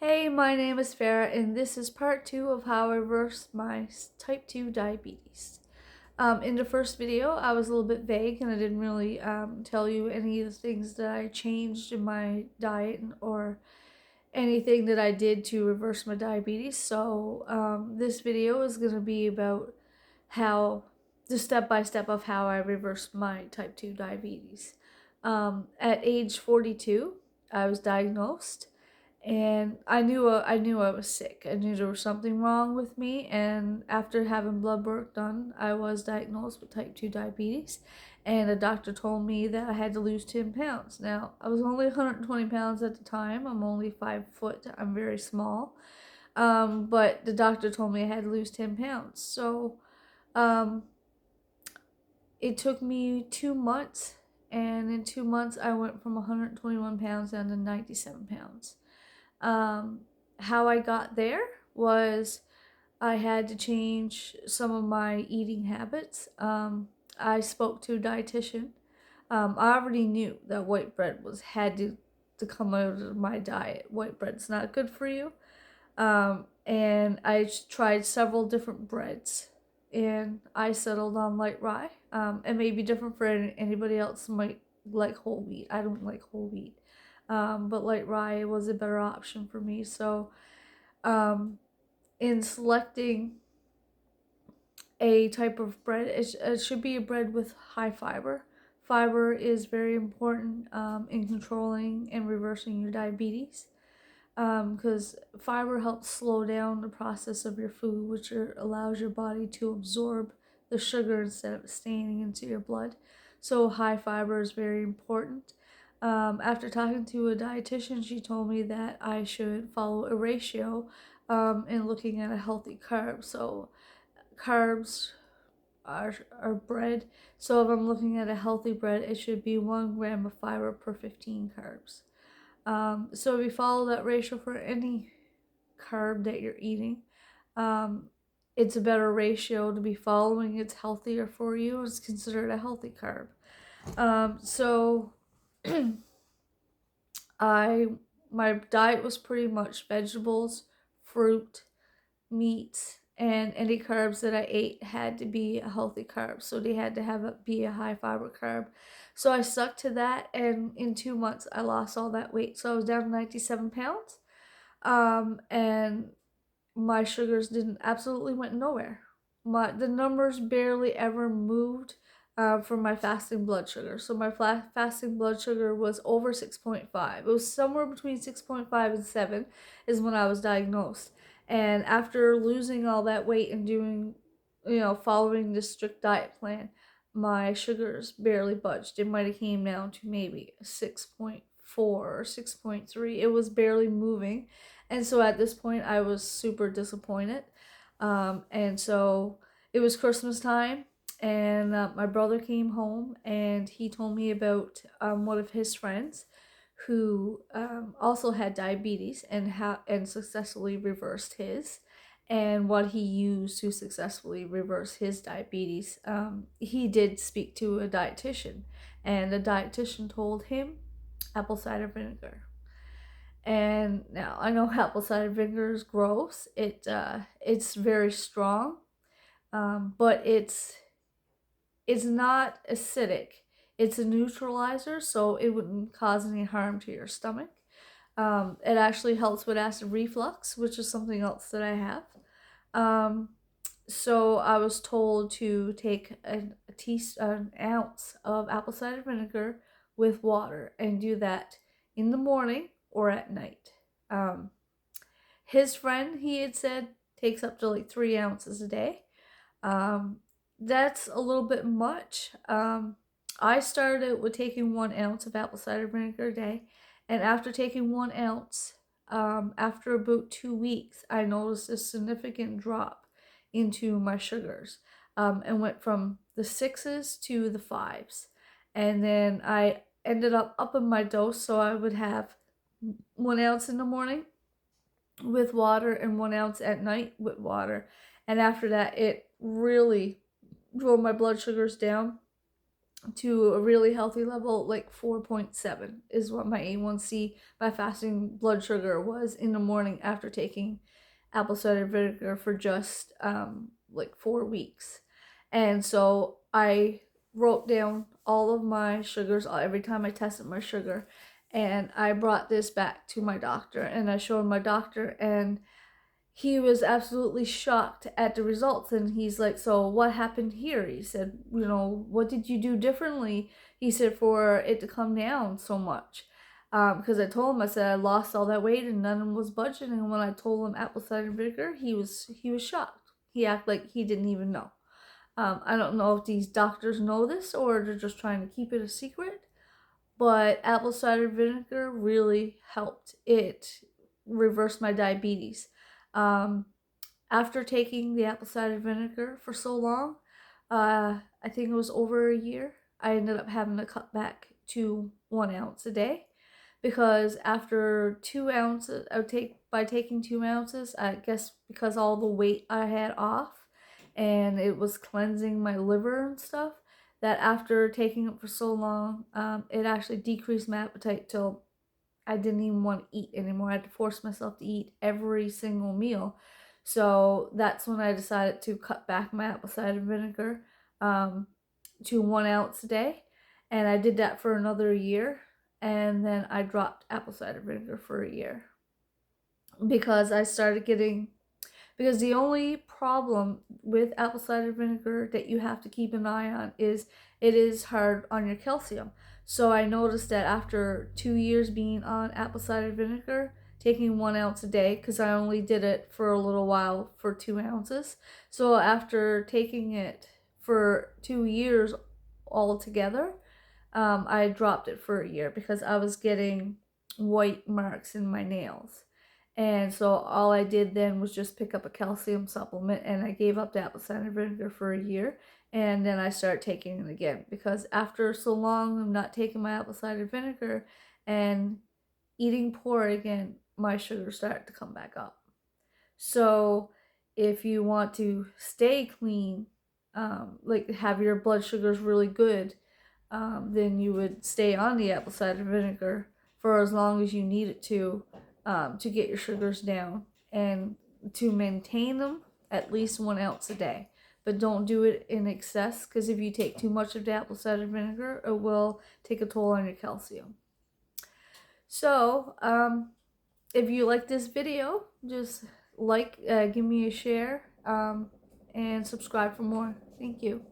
Hey, my name is Farah, and this is part 2 of how I reversed my type 2 diabetes. In the first video, I was a little bit vague and I didn't really tell you any of the things that I changed in my diet or anything that I did to reverse my diabetes. So, this video is going to be about how the step by step of how I reversed my type 2 diabetes. At age 42, I was diagnosed and I knew I was sick. I knew there was something wrong with me, and after having blood work done, I was diagnosed with type 2 diabetes, and the doctor told me that I had to lose 10 pounds. Now, I was only 120 pounds at the time. I'm only 5 foot. I'm very small. But the doctor told me I had to lose 10 pounds. So, um, it took me 2 months, and in 2 months, I went from 121 pounds down to 97 pounds. Um, how I got there was I had to change some of my eating habits. I spoke to a dietitian. I already knew that white bread had to come out of my diet. White bread's not good for you. And I tried several different breads, and I settled on light rye. It may be different for anybody else might like whole wheat. I don't like whole wheat. But light rye was a better option for me. So, in selecting a type of bread, it should be a bread with high fiber. Fiber is very important in controlling and reversing your diabetes because fiber helps slow down the process of your food, which allows your body to absorb the sugar instead of staining into your blood. So high fiber is very important. After talking to a dietitian, she told me that I should follow a ratio in looking at a healthy carb. So carbs are bread. So if I'm looking at a healthy bread, it should be 1 gram of fiber per 15 carbs. So if you follow that ratio for any carb that you're eating, um, it's a better ratio to be following. It's healthier for you. It's considered a healthy carb. So I my diet was pretty much vegetables, fruit, meat, and any carbs that I ate had to be a healthy carb. So they had to be a high fiber carb. So I stuck to that, and in 2 months I lost all that weight. So I was down to 97 pounds. And my sugars didn't absolutely went nowhere. The numbers barely ever moved from my fasting blood sugar. So my fasting blood sugar was over 6.5. It was somewhere between 6.5 and 7 is when I was diagnosed. And after losing all that weight and doing, following this strict diet plan, my sugars barely budged. It might have came down to maybe 6.4 or 6.3. It was barely moving. And so at this point, I was super disappointed. And so it was Christmas time, and my brother came home and he told me about one of his friends who also had diabetes and successfully reversed his, and what he used to successfully reverse his diabetes. He did speak to a dietitian, and the dietitian told him apple cider vinegar. And now I know apple cider vinegar is gross. It's very strong, but it's not acidic. It's a neutralizer, so it wouldn't cause any harm to your stomach. It actually helps with acid reflux, which is something else that I have. So I was told to take an ounce of apple cider vinegar with water and do that in the morning or at night. His friend, he had said, takes up to like 3 ounces a day. That's a little bit much. I started with taking 1 ounce of apple cider vinegar a day, and after taking 1 ounce, after about 2 weeks, I noticed a significant drop into my sugars, and went from the sixes to the fives, and then I ended up upping my dose, so I would have 1 ounce in the morning with water and 1 ounce at night with water. And after that, it really drove my blood sugars down. to a really healthy level, like 4.7 is what my A1C by fasting blood sugar was in the morning after taking apple cider vinegar for just like 4 weeks. And so I wrote down all of my sugars every time I tested my sugar, and I brought this back to my doctor and I showed my doctor, and he was absolutely shocked at the results. And he's like, so what happened here? He said, what did you do differently? He said, for it to come down so much. Because I told him, I said I lost all that weight and none was budging. And when I told him apple cider vinegar, he was shocked. He acted like he didn't even know. I don't know if these doctors know this or they're just trying to keep it a secret, but apple cider vinegar really helped. It reversed my diabetes. Um, After taking the apple cider vinegar for so long, I think it was over a year, I ended up having to cut back to 1 ounce a day, because after 2 ounces, by taking 2 ounces, I guess because all the weight I had off and it was cleansing my liver and stuff, that after taking it for so long, it actually decreased my appetite till I didn't even want to eat anymore. I had to force myself to eat every single meal. So that's when I decided to cut back my apple cider vinegar um, to 1 ounce a day. And I did that for another year. And then I dropped apple cider vinegar for a year because I started getting, because the only problem with apple cider vinegar that you have to keep an eye on is it is hard on your calcium. So I noticed that after 2 years being on apple cider vinegar, taking 1 ounce a day, because I only did it for a little while for 2 ounces. So after taking it for 2 years altogether, I dropped it for a year because I was getting white marks in my nails. And so all I did then was just pick up a calcium supplement, and I gave up the apple cider vinegar for a year. And then I started taking it again because after so long of not taking my apple cider vinegar and eating poor again, my sugar started to come back up. So if you want to stay clean, like have your blood sugars really good, then you would stay on the apple cider vinegar for as long as you need it to get your sugars down and to maintain them at least 1 ounce a day. But don't do it in excess, because if you take too much of the apple cider vinegar, it will take a toll on your calcium. So, if you like this video, just give me a share, and subscribe for more. Thank you.